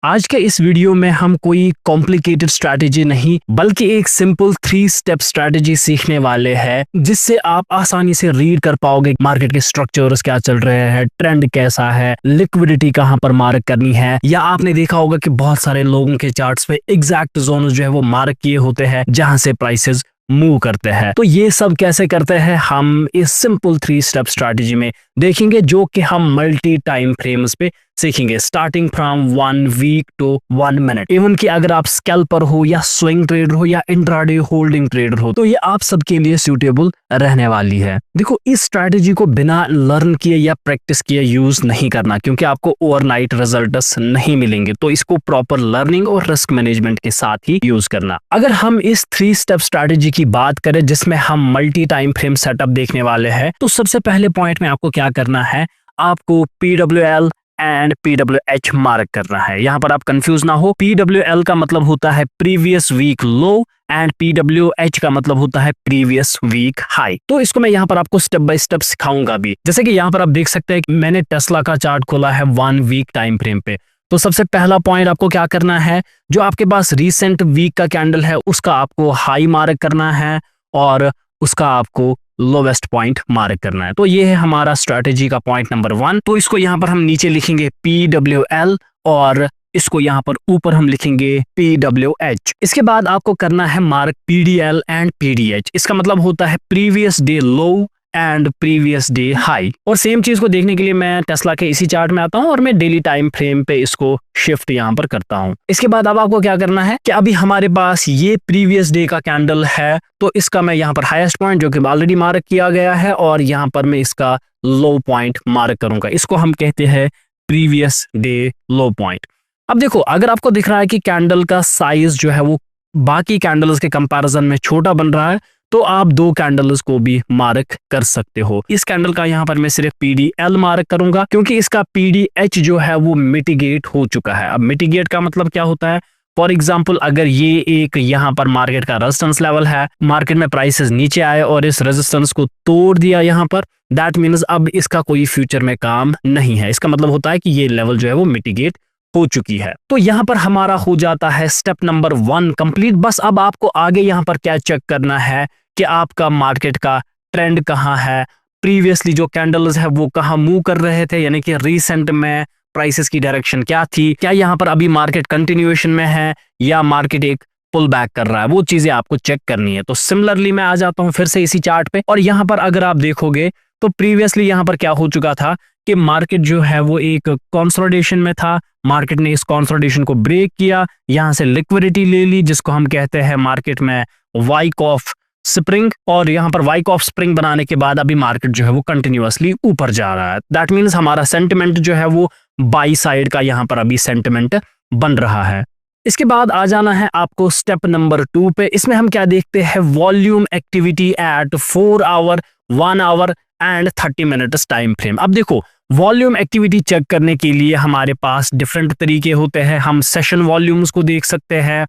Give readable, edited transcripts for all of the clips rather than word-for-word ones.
आज के इस वीडियो में हम कोई कॉम्प्लिकेटेड स्ट्रैटेजी नहीं बल्कि एक सिंपल 3 स्टेप स्ट्रैटेजी सीखने वाले हैं जिससे आप आसानी से रीड कर पाओगे मार्केट के स्ट्रक्चर्स क्या चल रहे हैं, ट्रेंड कैसा है, लिक्विडिटी कहां पर मार्क करनी है। या आपने देखा होगा कि बहुत सारे लोगों के चार्ट्स पे एग्जैक्ट जोन जो है वो मार्क किए होते हैं जहां से प्राइसेस मूव करते हैं। तो ये सब कैसे करते हैं हम इस सिंपल 3 स्टेप स्ट्रैटेजी में देखेंगे, जो कि हम मल्टी टाइम फ्रेम्स पे सीखेंगे, starting from 1 week to 1 minute. Even कि अगर आप स्कैल्पर हो या स्विंग ट्रेडर हो या इंट्राडे होल्डिंग ट्रेडर हो तो ये आप सबके लिए सूटेबल रहने वाली है। देखो, इस स्ट्रैटेजी को बिना लर्न किए या प्रैक्टिस किए यूज नहीं करना, क्योंकि आपको ओवरनाइट रिजल्ट्स नहीं मिलेंगे। तो इसको प्रॉपर लर्निंग और रिस्क मैनेजमेंट के साथ ही यूज करना। अगर हम इस 3 स्टेप स्ट्रैटेजी की बात करें जिसमें हम मल्टी टाइम फ्रेम सेटअप देखने वाले हैं, तो सबसे पहले पॉइंट में आपको क्या करना है, आपको PWL एंड PWH मार्क करना है। यहाँ पर आप कंफ्यूज ना हो, PWL का मतलब होता है previous week low and PWH का मतलब होता है प्रीवियस वीक हाई। तो इसको मैं यहाँ पर आपको स्टेप बाय स्टेप सिखाऊंगा भी। जैसे कि यहाँ पर आप देख सकते हैं कि मैंने टेस्ला का चार्ट खोला है 1 वीक टाइम फ्रेम पे। तो सबसे पहला पॉइंट आपको क्या करना है, जो आपके पास रिसेंट वीक का कैंडल है उसका आपको हाई मार्क करना है और उसका आपको लोवेस्ट पॉइंट मार्क करना है। तो ये है हमारा स्ट्रैटेजी का पॉइंट नंबर 1। तो इसको यहाँ पर हम नीचे लिखेंगे PWL और इसको यहाँ पर ऊपर हम लिखेंगे PWH। इसके बाद आपको करना है मार्क PDL एंड PDH। इसका मतलब होता है previous day low and previous day high. और सेम चीज को देखने के लिए मैं टेस्ला के इसी चार्ट में आता हूं और मैं डेली टाइम फ्रेम पे इसको शिफ्ट यहां पर करता हूं। इसके बाद अब आपको क्या करना है कि अभी हमारे पास ये प्रीवियस डे का कैंडल है, तो इसका मैं यहां पर हाईएस्ट पॉइंट जो कि ऑलरेडी मार्क किया गया है और यहां पर मैं इसका लो पॉइंट मार्क करूंगा। इसको हम कहते हैं प्रीवियस डे लो पॉइंट। अब देखो, अगर आपको दिख रहा है कि कैंडल का साइज जो है वो बाकी कैंडल्स के कंपैरिजन में छोटा बन रहा है, तो आप 2 कैंडल्स को भी मार्क कर सकते हो। इस कैंडल का यहाँ पर मैं सिर्फ PDL मार्क करूंगा क्योंकि इसका PDH जो है वो मिटिगेट हो चुका है। अब मिटिगेट का मतलब क्या होता है, फॉर एग्जाम्पल अगर ये एक यहाँ पर मार्केट का रेजिस्टेंस लेवल है, मार्केट में प्राइसेस नीचे आए और इस रेजिस्टेंस को तोड़ दिया यहाँ पर, दैट मीन्स अब इसका कोई फ्यूचर में काम नहीं है। इसका मतलब होता है कि ये लेवल जो है वो मिटिगेट हो चुकी है। तो यहाँ पर हमारा हो जाता है स्टेप नंबर 1 कंप्लीट। बस अब आपको आगे यहाँ पर क्या चेक करना है कि आपका मार्केट का ट्रेंड कहाँ है, प्रीवियसली जो कैंडल्स है वो कहाँ मूव कर रहे थे, यानी कि रिसेंट में प्राइसेस की डायरेक्शन क्या थी, क्या यहाँ पर अभी मार्केट कंटिन्यूएशन में है या मार्केट एक पुल बैक कर रहा है, वो चीजें आपको चेक करनी है। तो सिमिलरली मैं आ जाता हूँ फिर से इसी चार्ट पे और यहाँ पर अगर आप देखोगे तो प्रीवियसली यहाँ पर क्या हो चुका था कि मार्केट जो है वो एक कंसोलिडेशन में था। मार्केट ने इस कंसोलिडेशन को ब्रेक किया, यहां से लिक्विडिटी ले ली जिसको हम कहते हैं मार्केट में वाइक ऑफ स्प्रिंग, और यहाँ पर वाइक ऑफ स्प्रिंग बनाने के बाद अभी मार्केट जो है वो कंटिन्यूअसली ऊपर जा रहा है। दैट मीन्स हमारा सेंटिमेंट जो है वो बाई साइड का यहाँ पर अभी सेंटिमेंट बन रहा है। इसके बाद आ जाना है आपको स्टेप नंबर 2 पे। इसमें हम क्या देखते हैं, volume activity at 4 hour, 1 hour and 30 minutes time frame. अब देखो, वॉल्यूम एक्टिविटी चेक करने के लिए हमारे पास डिफरेंट तरीके होते हैं। हम सेशन वॉल्यूम्स को देख सकते हैं,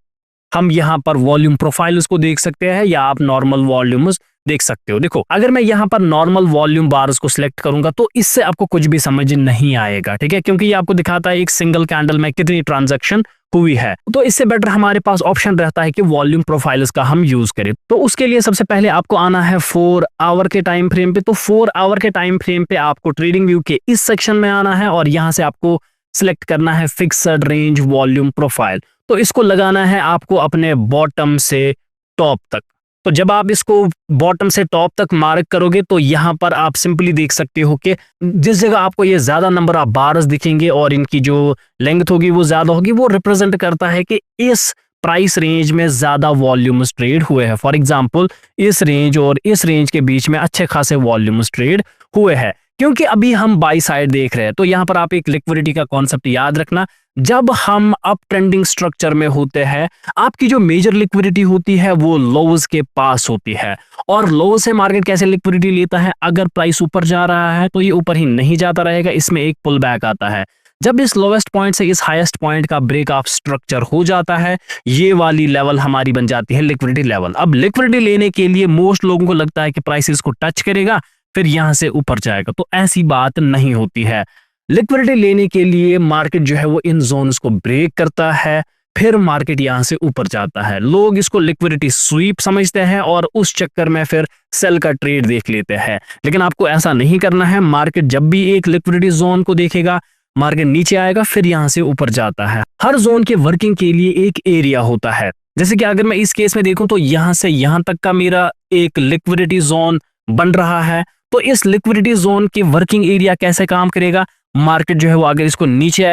हम यहाँ पर वॉल्यूम प्रोफाइल्स को देख सकते हैं, या आप नॉर्मल वॉल्यूम्स देख सकते हो। देखो, अगर मैं यहाँ पर नॉर्मल वॉल्यूम बार्स को सिलेक्ट करूंगा तो इससे आपको कुछ भी समझ नहीं आएगा, ठीक है, क्योंकि ये आपको दिखाता है एक सिंगल कैंडल में कितनी ट्रांजैक्शन हुई है। तो इससे बेटर हमारे पास ऑप्शन रहता है कि वॉल्यूम प्रोफाइल्स का हम यूज करें। तो उसके लिए सबसे पहले आपको आना है 4 आवर के टाइम फ्रेम पे। तो 4 आवर के टाइम फ्रेम पे आपको ट्रेडिंग व्यू के इस सेक्शन में आना है और यहाँ से आपको सिलेक्ट करना है फिक्स्ड रेंज वॉल्यूम प्रोफाइल। तो इसको लगाना है आपको अपने बॉटम से टॉप तक। तो जब आप इसको बॉटम से टॉप तक मार्क करोगे तो यहाँ पर आप सिंपली देख सकते हो कि जिस जगह आपको ये ज्यादा नंबर ऑफ बार्स दिखेंगे और इनकी जो लेंथ होगी वो ज्यादा होगी, वो रिप्रेजेंट करता है कि इस प्राइस रेंज में ज्यादा वॉल्यूम्स ट्रेड हुए हैं। फॉर एग्जांपल इस रेंज और इस रेंज के बीच में अच्छे खासे वॉल्यूम्स ट्रेड हुए हैं, क्योंकि अभी हम बाई साइड देख रहे हैं। तो यहाँ पर आप एक लिक्विडिटी का कॉन्सेप्ट याद रखना, जब हम अप ट्रेंडिंग स्ट्रक्चर में होते हैं आपकी जो मेजर लिक्विडिटी होती है वो लोज के पास होती है। और लो से मार्केट कैसे लिक्विडिटी लेता है, अगर प्राइस ऊपर जा रहा है तो ये ऊपर ही नहीं जाता रहेगा, इसमें एक पुल बैक आता है। जब इस लोवेस्ट पॉइंट से इस हाईएस्ट पॉइंट का ब्रेक ऑफ स्ट्रक्चर हो जाता है, ये वाली लेवल हमारी बन जाती है लिक्विडिटी लेवल। अब लिक्विडिटी लेने के लिए मोस्ट लोगों को लगता है कि प्राइस इसको टच करेगा फिर यहां से ऊपर जाएगा, तो ऐसी बात नहीं होती है। लिक्विडिटी लेने के लिए मार्केट जो है वो इन जोन्स को ब्रेक करता है, फिर मार्केट यहां से ऊपर जाता है। लोग इसको लिक्विडिटी स्वीप समझते हैं और उस चक्कर में फिर सेल का ट्रेड देख लेते हैं, लेकिन आपको ऐसा नहीं करना है। मार्केट जब भी एक लिक्विडिटी जोन को देखेगा, मार्केट नीचे आएगा, फिर यहां से ऊपर जाता है। हर जोन के वर्किंग के लिए एक एरिया होता है। जैसे कि अगर मैं इस केस में देखूं तो यहां से यहां तक का मेरा एक लिक्विडिटी जोन बन रहा है। तो इस लिक्विडिटी जोन की वर्किंग एरिया कैसे काम करेगा, मार्केट जो है वो अगर इसको नीचे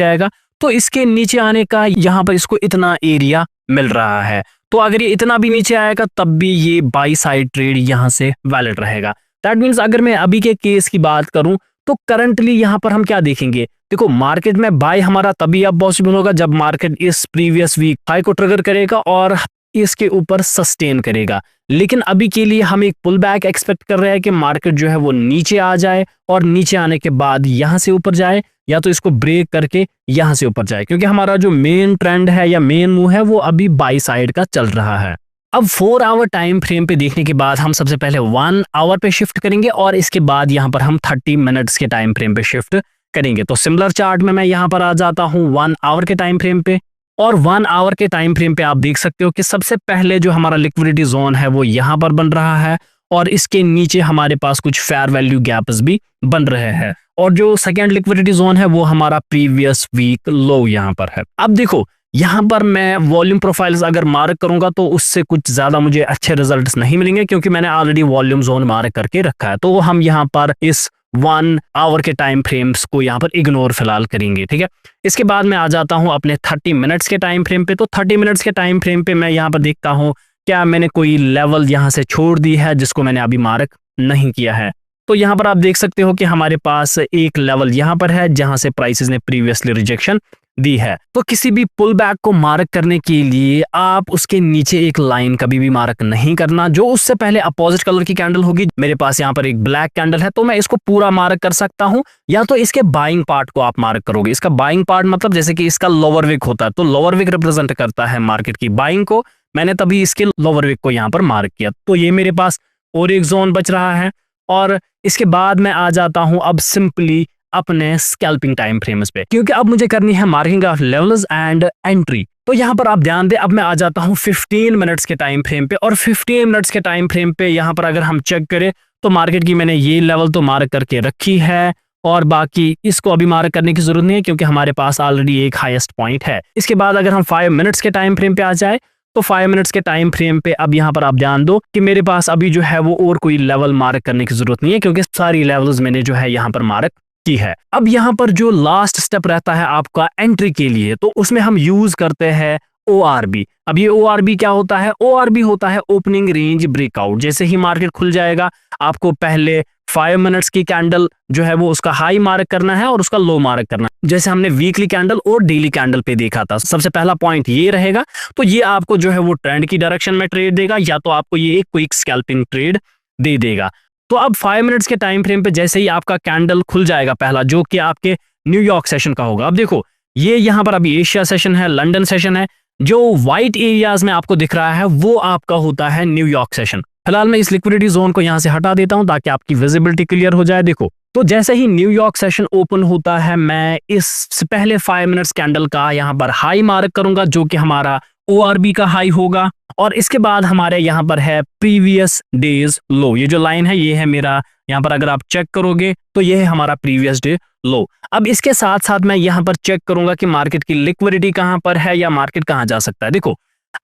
आएगा तो इसके नीचे आने का यहाँ पर इसको इतना एरिया मिल रहा है। तो अगर ये इतना भी नीचे आएगा तब भी ये बाई साइड ट्रेड यहाँ से वैलिड रहेगा। दैट मीन्स अगर मैं अभी के केस की बात करूं तो करंटली यहाँ पर हम क्या देखेंगे, देखो मार्केट में बाय हमारा तभी अब पॉसिबल होगा जब मार्केट इस प्रीवियस वीक हाई को ट्रिगर करेगा और इसके ऊपर सस्टेन करेगा। लेकिन अभी के लिए हम एक पुल बैक एक्सपेक्ट कर रहे हैं कि मार्केट जो है वो नीचे आ जाए और नीचे आने के बाद यहां से ऊपर जाए, या तो इसको ब्रेक करके यहां से ऊपर जाए, क्योंकि हमारा जो मेन ट्रेंड है या मेन मूव है वो अभी बाई साइड का चल रहा है। अब 4 आवर टाइम फ्रेम पे देखने के बाद हम सबसे पहले 1 आवर पे शिफ्ट करेंगे और इसके बाद यहां पर हम 30 मिनट्स के टाइम फ्रेम पे शिफ्ट करेंगे। तो सिमिलर चार्ट में मैं यहां पर आ जाता हूं 1 आवर के टाइम फ्रेम पे, और 1 आवर के टाइम फ्रेम पे आप देख सकते हो कि सबसे पहले जो हमारा लिक्विडिटी जोन है वो यहां पर बन रहा है और इसके नीचे हमारे पास कुछ फेयर वैल्यू गैप्स भी बन रहे हैं, और जो सेकेंड लिक्विडिटी जोन है वो हमारा प्रीवियस वीक लो यहां पर है। अब देखो यहां पर मैं वॉल्यूम प्रोफाइल्स अगर मार्क करूंगा तो उससे कुछ ज्यादा मुझे अच्छे रिजल्ट्स नहीं मिलेंगे, क्योंकि मैंने ऑलरेडी वॉल्यूम जोन मार्क करके रखा है। तो हम यहां पर इस 1 आवर के टाइम फ्रेम्स को यहाँ पर इग्नोर फिलहाल करेंगे, ठीक है। इसके बाद मैं आ जाता हूँ अपने 30 मिनट्स के टाइम फ्रेम पे। तो 30 मिनट्स के टाइम फ्रेम पे मैं यहाँ पर देखता हूँ क्या मैंने कोई लेवल यहाँ से छोड़ दी है जिसको मैंने अभी मार्क नहीं किया है। तो यहाँ पर आप देख सकते हो कि हमारे पास एक लेवल यहाँ पर है जहां से प्राइसेस ने प्रीवियसली रिजेक्शन दी है। तो किसी भी पुल बैक को मार्क करने के लिए आप उसके नीचे एक लाइन कभी भी मार्क नहीं करना जो उससे पहले अपोजिट कलर की कैंडल होगी। मेरे पास यहाँ पर एक ब्लैक कैंडल है तो मैं इसको पूरा मार्क कर सकता हूँ, या तो इसके बाइंग पार्ट को आप मार्क करोगे। इसका बाइंग पार्ट मतलब जैसे कि इसका लोअर विक होता है, तो लोअर विक रिप्रेजेंट करता है मार्केट की बाइंग को। मैंने तभी इसके लोअर विक को यहाँ पर मार्क किया, तो ये मेरे पास और एक जोन बच रहा है। और इसके बाद मैं आ जाता हूं अब सिंपली अपने स्कैल्पिंग टाइम फ्रेम्स पे, क्योंकि अब मुझे करनी है marking of levels and entry. तो यहां पर आप ध्यान दें, अब मैं आ जाता हूं 15 मिनट्स के टाइम फ्रेम पे, और 15 मिनट्स के टाइम फ्रेम पे यहां पर अगर हम चेक करें तो मार्केट की मैंने ये लेवल तो मार्क करके रखी है, और बाकी इसको अभी मार्क करने की जरूरत नहीं है क्योंकि हमारे पास ऑलरेडी एक हाईएस्ट पॉइंट है। इसके बाद अगर हम 5 मिनट्स के टाइम फ्रेम पे आ जाए तो 5 मिनट्स के टाइम फ्रेम पे अब यहाँ पर आप ध्यान दो कि मेरे पास अभी जो है वो और कोई लेवल मार्क करने की जरूरत नहीं है, क्योंकि सारी लेवल्स मैंने जो है यहाँ पर मार्क की है। अब यहाँ पर जो लास्ट स्टेप रहता है आपका एंट्री के लिए, तो उसमें हम यूज करते हैं ORB। अब ये ORB क्या होता है? ORB होता है ओपनिंग रेंज ब्रेकआउट। जैसे ही मार्केट खुल जाएगा आपको पहले 5 मिनट्स की कैंडल जो है वो उसका हाई मार्क करना है और उसका लो मार्क करना है, जैसे हमने वीकली कैंडल और डेली कैंडल पे देखा था। सबसे पहला पॉइंट ये रहेगा, तो ये आपको जो है वो ट्रेंड की डायरेक्शन में ट्रेड देगा, या तो आपको ये एक क्विक स्कैल्पिंग ट्रेड दे देगा। तो अब 5 मिनट्स के टाइम फ्रेम पे जैसे ही आपका कैंडल खुल जाएगा पहला, जो कि आपके न्यूयॉर्क सेशन का होगा। अब देखो ये यहाँ पर अभी एशिया सेशन है, लंदन सेशन है, जो व्हाइट एरियाज में आपको दिख रहा है वो आपका होता है न्यूयॉर्क सेशन। फिलहाल मैं इस लिक्विडिटी जोन को यहां से हटा देता हूं ताकि आपकी विजिबिलिटी क्लियर हो जाए। देखो तो जैसे ही न्यूयॉर्क सेशन ओपन होता है मैं इस पहले 5 मिनट्स कैंडल का यहां पर हाई मार्क करूंगा, जो कि हमारा ORB का हाई होगा, और इसके बाद हमारे यहां पर है प्रीवियस डेज लो। ये जो लाइन है ये है मेरा, यहां पर अगर आप चेक करोगे तो ये है हमारा प्रीवियस डे लो। अब इसके साथ साथ मैं यहां पर चेक करूंगा कि मार्केट की लिक्विडिटी कहां पर है या मार्केट कहां जा सकता है। देखो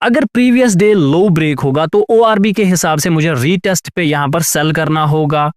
अगर प्रीवियस डे लो ब्रेक होगा तो ORB के हिसाब से मुझे रीटेस्ट पे यहां पर सेल करना होगा,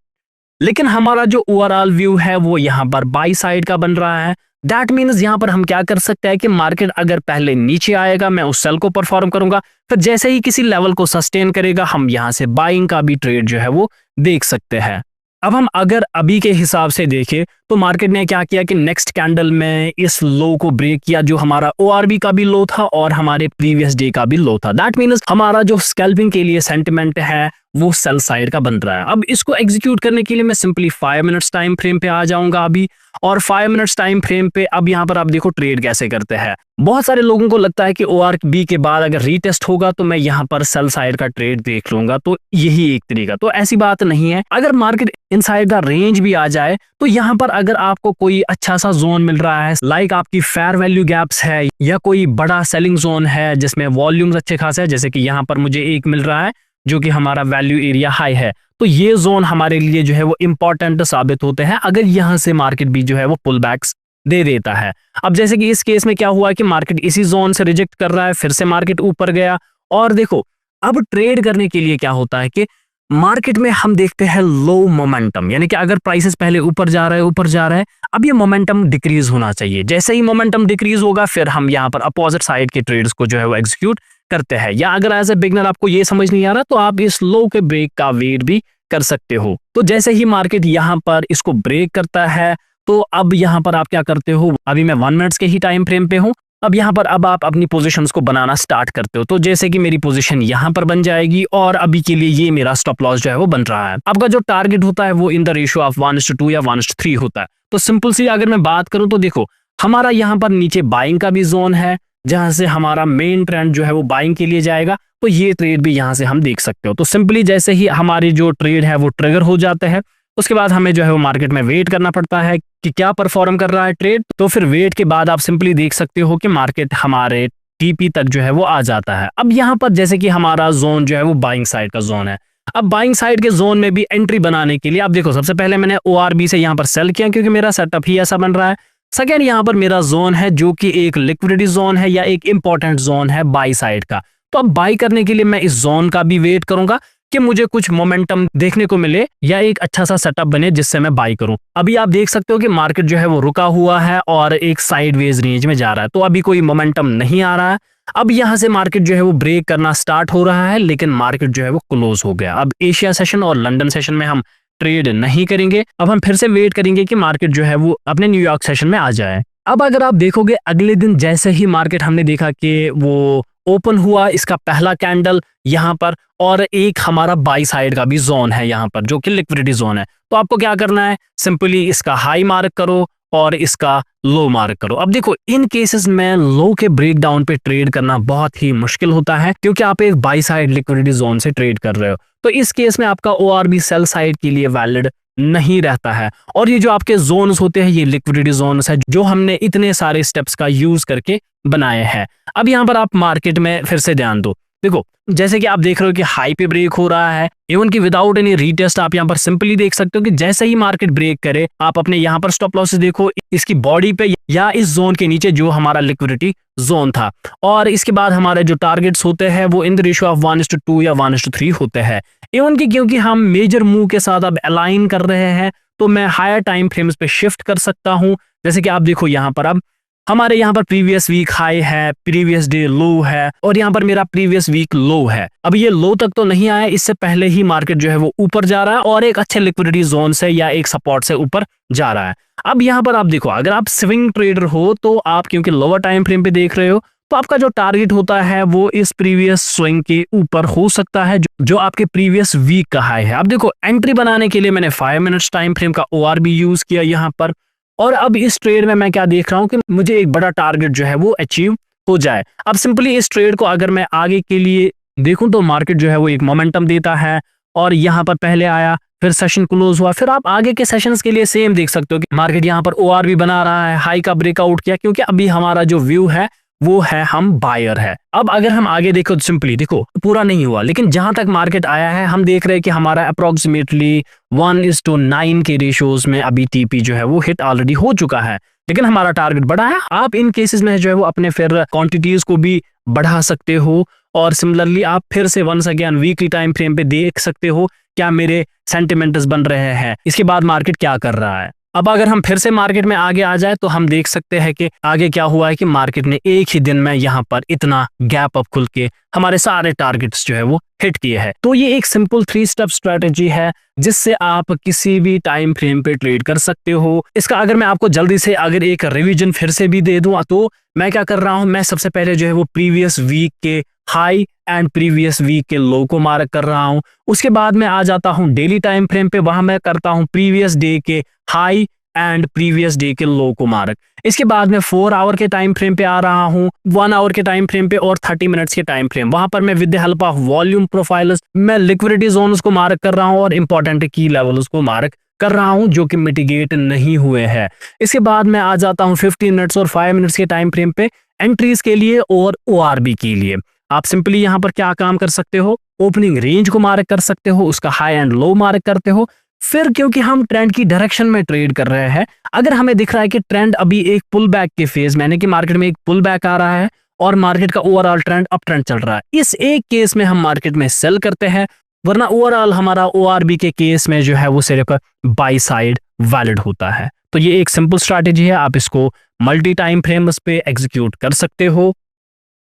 लेकिन हमारा जो ओवरऑल व्यू है वो यहां पर बाई साइड का बन रहा है। दैट मीन्स यहां पर हम क्या कर सकते हैं कि मार्केट अगर पहले नीचे आएगा मैं उस सेल को परफॉर्म करूंगा, फिर जैसे ही किसी लेवल को सस्टेन करेगा हम यहां से बाइंग का भी ट्रेड जो है वो देख सकते हैं। अब हम अगर अभी के हिसाब से देखें तो मार्केट ने क्या किया कि नेक्स्ट कैंडल में इस लो को ब्रेक किया, जो हमारा ORB का भी लो था और हमारे प्रीवियस डे का भी लो था। दैट मीन्स हमारा जो स्कैल्पिंग के लिए सेंटिमेंट है वो सेल साइड का बन रहा है। अब इसको एग्जीक्यूट करने के लिए मैं सिंपली 5 मिनट्स टाइम फ्रेम पे आ जाऊंगा अभी, और 5 मिनट्स टाइम फ्रेम पे अब यहाँ पर आप देखो ट्रेड कैसे करते हैं। बहुत सारे लोगों को लगता है कि ORB के बाद अगर रीटेस्ट होगा तो मैं यहाँ पर सेल साइड का ट्रेड देख लूंगा, तो यही एक तरीका। तो ऐसी बात नहीं है। अगर मार्केट इनसाइड द रेंज भी आ जाए तो यहाँ पर अगर आपको कोई अच्छा सा जोन मिल रहा है, लाइक आपकी फेयर वैल्यू गैप्स है या कोई बड़ा सेलिंग जोन है जिसमें वॉल्यूम्स अच्छे खासे है, जैसे कि यहाँ पर मुझे एक मिल रहा है जो कि हमारा वैल्यू एरिया हाई है, तो ये जोन हमारे लिए जो है वो इंपॉर्टेंट साबित होते हैं अगर यहाँ से मार्केट भी जो है वो पुल बैक्स दे देता है। अब जैसे कि इस केस में क्या हुआ कि मार्केट इसी जोन से रिजेक्ट कर रहा है, फिर से मार्केट ऊपर गया। और देखो अब ट्रेड करने के लिए क्या होता है कि मार्केट में हम देखते हैं लो मोमेंटम, यानी कि अगर प्राइसेस पहले ऊपर जा रहा है, अब ये मोमेंटम डिक्रीज होना चाहिए। जैसे ही मोमेंटम डिक्रीज होगा फिर हम यहाँ पर अपोजिट साइड के ट्रेड्स को जो है वो एग्जीक्यूट करते हैं। या अगर एज ए बिगनर आपको ये समझ नहीं आ रहा तो आप इस लो के ब्रेक का वेट भी कर सकते हो। तो जैसे ही मार्केट यहाँ पर इसको ब्रेक करता है तो अब यहाँ पर आप क्या करते हो, अभी मैं 1 मिनट्स के ही टाइम फ्रेम पे हूँ, अब यहाँ पर अब आप अपनी पोजीशंस को बनाना स्टार्ट करते हो। तो जैसे कि मेरी पोजीशन यहाँ पर बन जाएगी और अभी के लिए ये मेरा स्टॉप लॉस जो है वो बन रहा है। आपका जो टारगेट होता है वो इन द रेशियो ऑफ 1:2 या 1:3 होता है। तो सिंपल सी अगर मैं बात करूं तो देखो हमारा यहाँ पर नीचे बाइंग का भी जोन है जहां से हमारा मेन ट्रेंड जो है वो बाइंग के लिए जाएगा, तो ये ट्रेड भी यहाँ से हम देख सकते हो। तो सिंपली जैसे ही हमारी जो ट्रेड है वो ट्रिगर हो जाते हैं उसके बाद हमें जो है वो मार्केट में वेट करना पड़ता है कि क्या परफॉर्म कर रहा है ट्रेड। तो फिर वेट के बाद आप सिंपली देख सकते हो कि मार्केट हमारे टीपी तक जो है वो आ जाता है। अब यहाँ पर जैसे कि हमारा जोन जो है वो बाइंग साइड का जोन है, अब बाइंग साइड के जोन में भी एंट्री बनाने के लिए आप देखो सबसे पहले मैंने ORB से यहाँ पर सेल किया क्योंकि मेरा सेटअप ही ऐसा बन रहा है। सेकेंड यहाँ पर मेरा जोन है जो कि एक लिक्विडिटी जोन है या एक इंपॉर्टेंट जोन है बाई साइड का। तो अब बाई करने के लिए मैं इस जोन का भी वेट करूंगा कि मुझे कुछ मोमेंटम देखने को मिले या एक अच्छा सा सेटअप बने जिससे मैं बाई करूं। अभी आप देख सकते हो कि मार्केट जो है वो रुका हुआ है और एक साइडवेज रेंज में जा रहा है, तो अभी कोई मोमेंटम नहीं आ रहा है। अब यहां से मार्केट जो है वो ब्रेक करना स्टार्ट हो रहा है लेकिन मार्केट जो है वो क्लोज हो गया। अब एशिया सेशन और लंदन सेशन में हम ट्रेड नहीं करेंगे, अब हम फिर से वेट करेंगे कि मार्केट जो है वो अपने न्यूयॉर्क सेशन में आ जाए। अब अगर आप देखोगे अगले दिन जैसे ही मार्केट हमने देखा कि वो ओपन हुआ, इसका पहला कैंडल यहाँ पर और एक हमारा बाई साइड का भी जोन है यहाँ पर जो कि लिक्विडिटी जोन है, तो आपको क्या करना है, सिंपली इसका हाई मार्क करो और इसका लो मार्क करो। अब देखो इन केसेस में लो के ब्रेकडाउन पे ट्रेड करना बहुत ही मुश्किल होता है क्योंकि आप एक बाई साइड लिक्विडिटी जोन से ट्रेड कर रहे हो, तो इस केस में आपका ORB सेल साइड के लिए वैलिड नहीं रहता है। और ये जो आपके जोन्स होते हैं ये लिक्विडिटी जोन्स है जो हमने इतने सारे स्टेप्स का यूज करके बनाए हैं। अब यहाँ पर आप मार्केट में फिर से ध्यान दो, देखो जैसे कि आप देख रहे हो कि हाई पे ब्रेक हो रहा है, इवन कि विदाउट एनी रीटेस्ट आप यहाँ पर सिंपली देख सकते हो कि जैसे ही मार्केट ब्रेक करे आप अपने यहाँ पर स्टॉप लॉसेस देखो इसकी बॉडी पे या इस जोन के नीचे जो हमारा लिक्विडिटी जोन था, और इसके बाद हमारे जो टारगेट्स होते हैं वो इन द रेशियो ऑफ 1:2 या 1:3 होते हैं। इवन कि क्योंकि हम मेजर मूव के साथ अब अलाइन कर रहे हैं तो मैं हायर टाइम फ्रेम्स पे शिफ्ट कर सकता हूं। जैसे कि आप देखो यहाँ पर अब हमारे यहाँ पर प्रीवियस वीक हाई है, प्रीवियस डे लो है और यहाँ पर मेरा प्रीवियस वीक लो है। अब ये लो तक तो नहीं आया, इससे पहले ही मार्केट जो है वो ऊपर जा रहा है और एक अच्छे लिक्विडिटी जोन से या एक सपोर्ट से ऊपर जा रहा है। अब यहाँ पर आप देखो अगर आप स्विंग ट्रेडर हो तो आप क्योंकि लोअर टाइम फ्रेम पे देख रहे हो तो आपका जो टारगेट होता है वो इस प्रीवियस स्विंग के ऊपर हो सकता है जो आपके प्रीवियस वीक का हाई है। अब देखो एंट्री बनाने के लिए मैंने 5 मिनट्स टाइम फ्रेम का ORB यूज किया यहाँ पर, और अब इस ट्रेड में मैं क्या देख रहा हूं कि मुझे एक बड़ा टारगेट जो है वो अचीव हो जाए। अब सिंपली इस ट्रेड को अगर मैं आगे के लिए देखूं तो मार्केट जो है वो एक मोमेंटम देता है और यहाँ पर पहले आया फिर सेशन क्लोज हुआ, फिर आप आगे के सेशंस के लिए सेम देख सकते हो कि मार्केट यहाँ पर ORB बना रहा है, हाई का ब्रेकआउट किया क्योंकि अभी हमारा जो व्यू है वो है हम बायर है। अब अगर हम आगे देखो तो सिंपली देखो पूरा नहीं हुआ लेकिन जहां तक मार्केट आया है हम देख रहे हैं कि हमारा अप्रोक्सीमेटली 1:9 के रेशियोज में अभी टीपी जो है वो हिट ऑलरेडी हो चुका है, लेकिन हमारा टारगेट बढ़ा है। आप इन केसेस में जो है वो अपने फिर क्वांटिटीज को भी बढ़ा सकते हो और सिमिलरली आप फिर से once again weekly time frame पे देख सकते हो क्या मेरे सेंटिमेंट्स बन रहे हैं, इसके बाद मार्केट क्या कर रहा है। अब अगर हम फिर से मार्केट में आगे आ जाए तो हम देख सकते हैं कि आगे क्या हुआ है कि मार्केट ने एक ही दिन में यहाँ पर इतना गैप अप खुल के हमारे सारे टारगेट्स जो है वो हिट किए हैं। तो ये एक सिंपल 3 स्टेप स्ट्रेटेजी है जिससे आप किसी भी टाइम फ्रेम पे ट्रेड कर सकते हो। इसका अगर मैं आपको जल्दी से अगर एक रिवीजन फिर से भी दे दूं तो मैं क्या कर रहा हूं, मैं सबसे पहले जो है वो प्रीवियस वीक के हाई एंड प्रीवियस वीक के लो को मार्क कर रहा हूं। उसके बाद मैं आ जाता हूं डेली टाइम फ्रेम पे, वहां मैं करता हूं प्रीवियस डे के हाई एंड प्रीवियस डे के लो को मार्क। इसके बाद मैं 4 आवर के टाइम फ्रेम पे आ रहा हूं, 1 आवर के टाइम फ्रेम पे और 30 मिनट्स के टाइम फ्रेम, वहां पर मैं with the help of volume profiles मैं लिक्विडिटी जोन्स को मार्क कर रहा हूं और इंपॉर्टेंट की लेवल्स को मार्क कर रहा हूं जो कि मिटिगेट नहीं हुए हैं। इसके बाद मैं आ जाता हूं 15 मिनट्स और 5 मिनट्स के टाइम फ्रेम पे एंट्रीज के लिए और ओआरबी के लिए। आप सिंपली यहां पर क्या काम कर सकते हो, ओपनिंग रेंज को मार्क कर सकते हो, उसका हाई एंड लो मार्क करते हो। फिर क्योंकि हम ट्रेंड की डायरेक्शन में ट्रेड कर रहे हैं, अगर हमें दिख रहा है कि ट्रेंड अभी एक पुल बैक के फेज में, यानी कि मार्केट में एक पुल बैक आ रहा है और मार्केट का ओवरऑल ट्रेंड अप ट्रेंड चल रहा है, इस एक केस में हम मार्केट में सेल करते हैं, वरना ओवरऑल हमारा ओआरबी के केस में जो है वो सिर्फ बाई साइड वैलिड होता है। तो ये एक सिंपल स्ट्रैटेजी है, आप इसको मल्टी टाइम फ्रेम्स पे एग्जीक्यूट कर सकते हो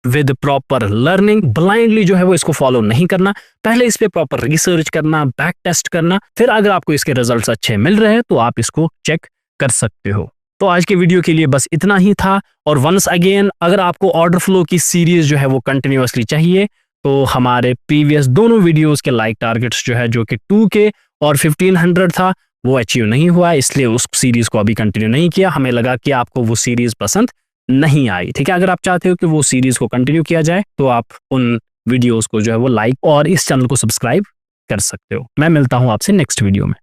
विद प्रॉपर लर्निंग। ब्लाइंडली जो है वो इसको फॉलो नहीं करना, पहले इस पे प्रॉपर रिसर्च करना, बैक टेस्ट करना, फिर अगर आपको इसके रिजल्ट्स अच्छे मिल रहे हैं तो आप इसको चेक कर सकते हो। तो आज के वीडियो के लिए बस इतना ही था। और वंस अगेन अगर आपको ऑर्डर फ्लो की सीरीज जो है वो कंटिन्यूअसली चाहिए तो हमारे प्रीवियस दोनों वीडियोस के लाइक टारगेट्स जो है जो कि 2K और 1500 था वो अचीव नहीं हुआ, इसलिए उस सीरीज को अभी कंटिन्यू नहीं किया। हमें लगा कि आपको वो सीरीज पसंद नहीं आई, ठीक है। अगर आप चाहते हो कि वो सीरीज को कंटिन्यू किया जाए तो आप उन वीडियोस को जो है वो लाइक और इस चैनल को सब्सक्राइब कर सकते हो। मैं मिलता हूं आपसे नेक्स्ट वीडियो में।